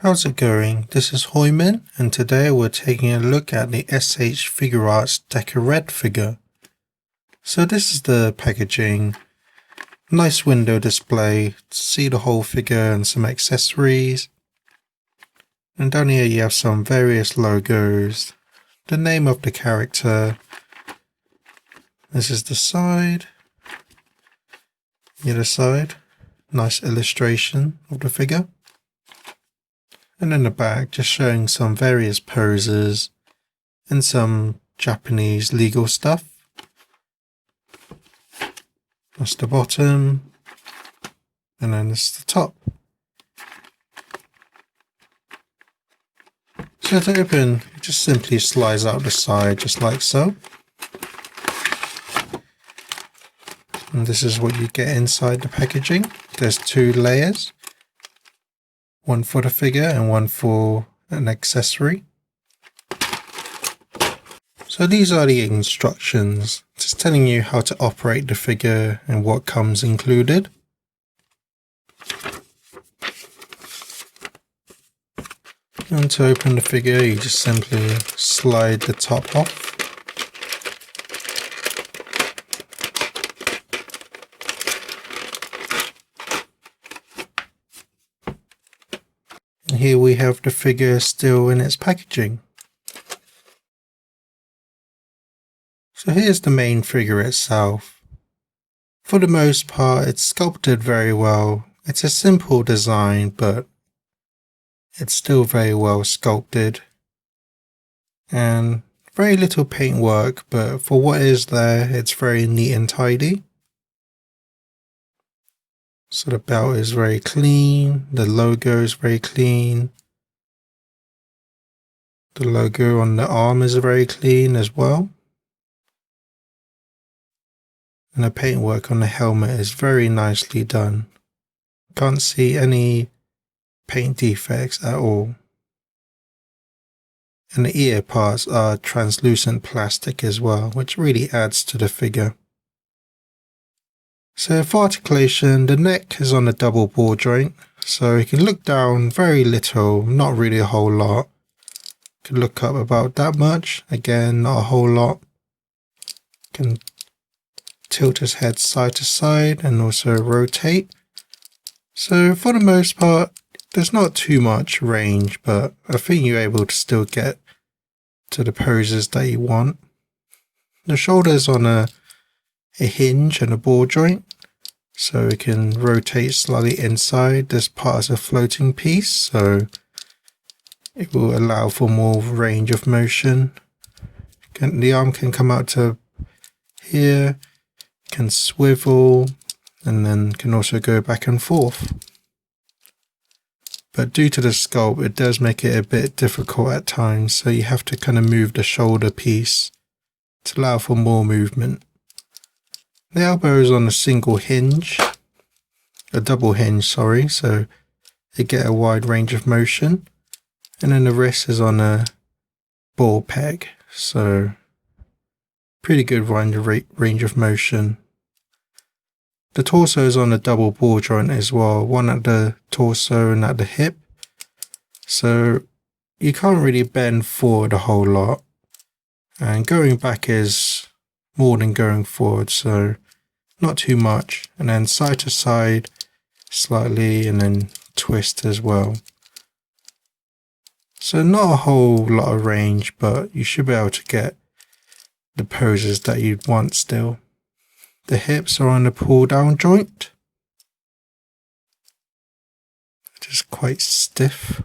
How's it going? This is Hoiman, and today we're taking a look at the S.H.Figuarts Deka Red Figure. So this is the packaging. Nice window display to see the whole figure and some accessories. And down here you have some various logos, the name of the character. This is the side. The other side. Nice illustration of the figure. And in the back, just showing some various poses and some Japanese legal stuff. That's the bottom, and then it's the top. So to open, it just simply slides out the side, just like so. And this is what you get inside the packaging. There's two layers. One for the figure and one for an accessory. So these are the instructions, just telling you how to operate the figure and what comes included. And to open the figure, you just simply slide the top off. And here we have the figure still in its packaging. So here's the main figure itself. For the most part, it's sculpted very well. It's a simple design, but it's still very well sculpted. And very little paintwork, but for what is there, it's very neat and tidy. So the belt is very clean, the logo is very clean. The logo on the arm is very clean as well. And the paintwork on the helmet is very nicely done. Can't see any paint defects at all. And the ear parts are translucent plastic as well, which really adds to the figure. So for articulation, the neck is on a double ball joint, so you can look down very little, not really a whole lot. You can look up about that much, again not a whole lot. You can tilt his head side to side and also rotate. So for the most part, there's not too much range, but I think you're able to still get to the poses that you want. The shoulder's on a hinge and a ball joint, so we can rotate slightly inside. This part is a floating piece, so it will allow for more range of motion. The arm can come out to here, can swivel, and then can also go back and forth. But due to the sculpt, it does make it a bit difficult at times, so you have to kind of move the shoulder piece to allow for more movement. The elbow is on a single hinge, a double hinge, sorry, so you get a wide range of motion. And then the wrist is on a ball peg, so pretty good range of motion. The torso is on a double ball joint as well, one at the torso and at the hip. So you can't really bend forward a whole lot. And going back is more than going forward, so not too much. And then side to side slightly, and then twist as well. So not a whole lot of range, but you should be able to get the poses that you'd want still. The hips are on a pull down joint. It is quite stiff.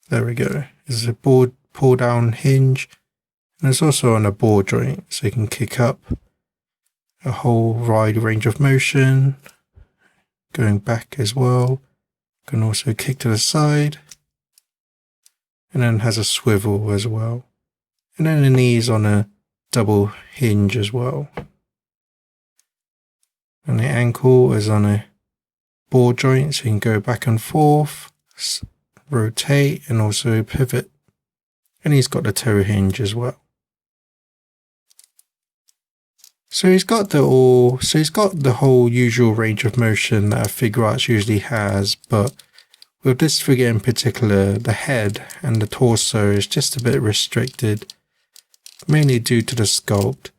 There we go. There's a pull down hinge. And it's also on a ball joint, so you can kick up a whole wide range of motion. Going back as well. You can also kick to the side. And then has a swivel as well. And then the knees on a double hinge as well. And the ankle is on a ball joint, so you can go back and forth, rotate, and also pivot. And he's got the toe hinge as well. So he's got the whole usual range of motion that a Figuarts usually has, but With this figure in particular, the head and the torso is just a bit restricted, mainly due to the sculpt,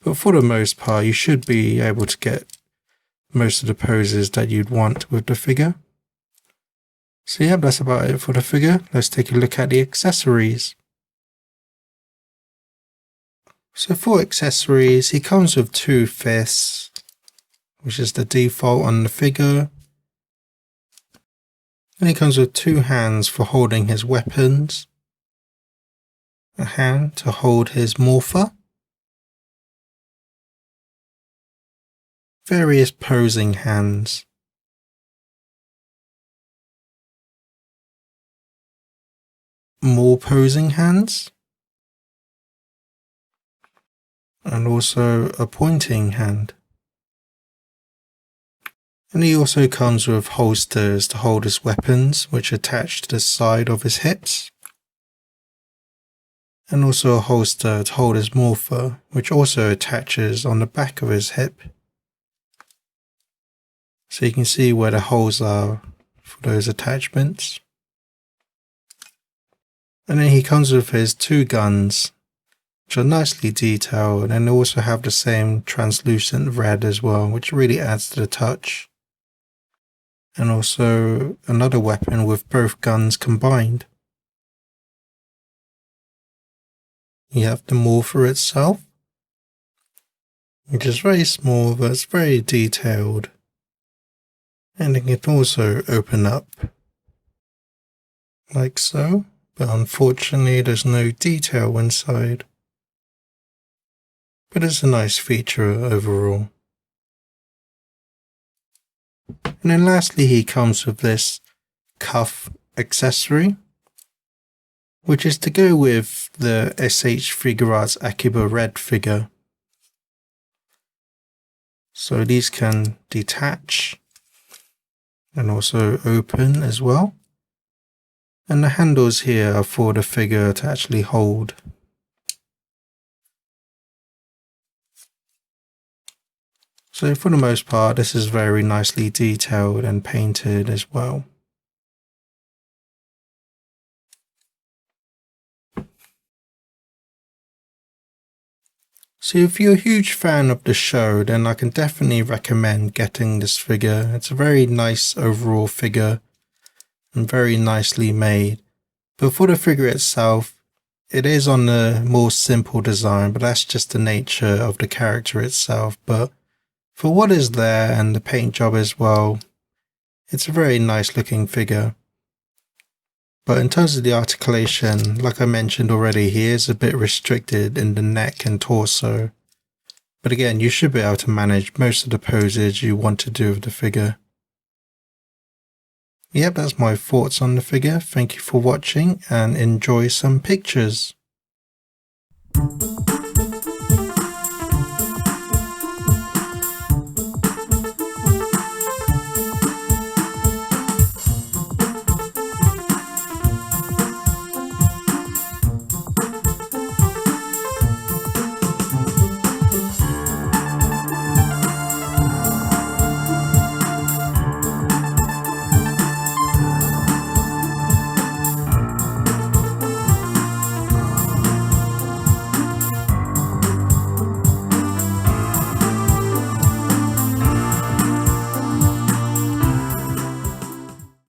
but for the most part you should be able to get most of the poses that you'd want with the figure. So yeah, that's about it for the figure. Let's take a look at the accessories. So for accessories, he comes with 2 fists, which is the default on the figure. And he comes with 2 hands for holding his weapons, a hand to hold his morpher, various posing hands, more posing hands, and also a pointing hand. And he also comes with holsters to hold his weapons, which attach to the side of his hips. And also a holster to hold his morpher, which also attaches on the back of his hip. So you can see where the holes are for those attachments. And then he comes with his 2 guns, which are nicely detailed, and also have the same translucent red as well, which really adds to the touch. And also another weapon with both guns combined. You have the morpher itself, which is very small but it's very detailed, and it can also open up like so, but unfortunately there's no detail inside, but it's a nice feature overall. And then lastly he comes with this cuff accessory, which is to go with the S.H.Figuarts Deka Red Figure. So these can detach and also open as well. And the handles here are for the figure to actually hold. So for the most part, this is very nicely detailed and painted as well. So if you're a huge fan of the show, then I can definitely recommend getting this figure. It's a very nice overall figure and very nicely made. But for the figure itself, it is on the more simple design, but that's just the nature of the character itself. But for what is there and the paint job as well, it's a very nice looking figure. But in terms of the articulation, like I mentioned already, he is a bit restricted in the neck and torso. But again, you should be able to manage most of the poses you want to do with the figure. Yep, that's my thoughts on the figure. Thank you for watching and enjoy some pictures.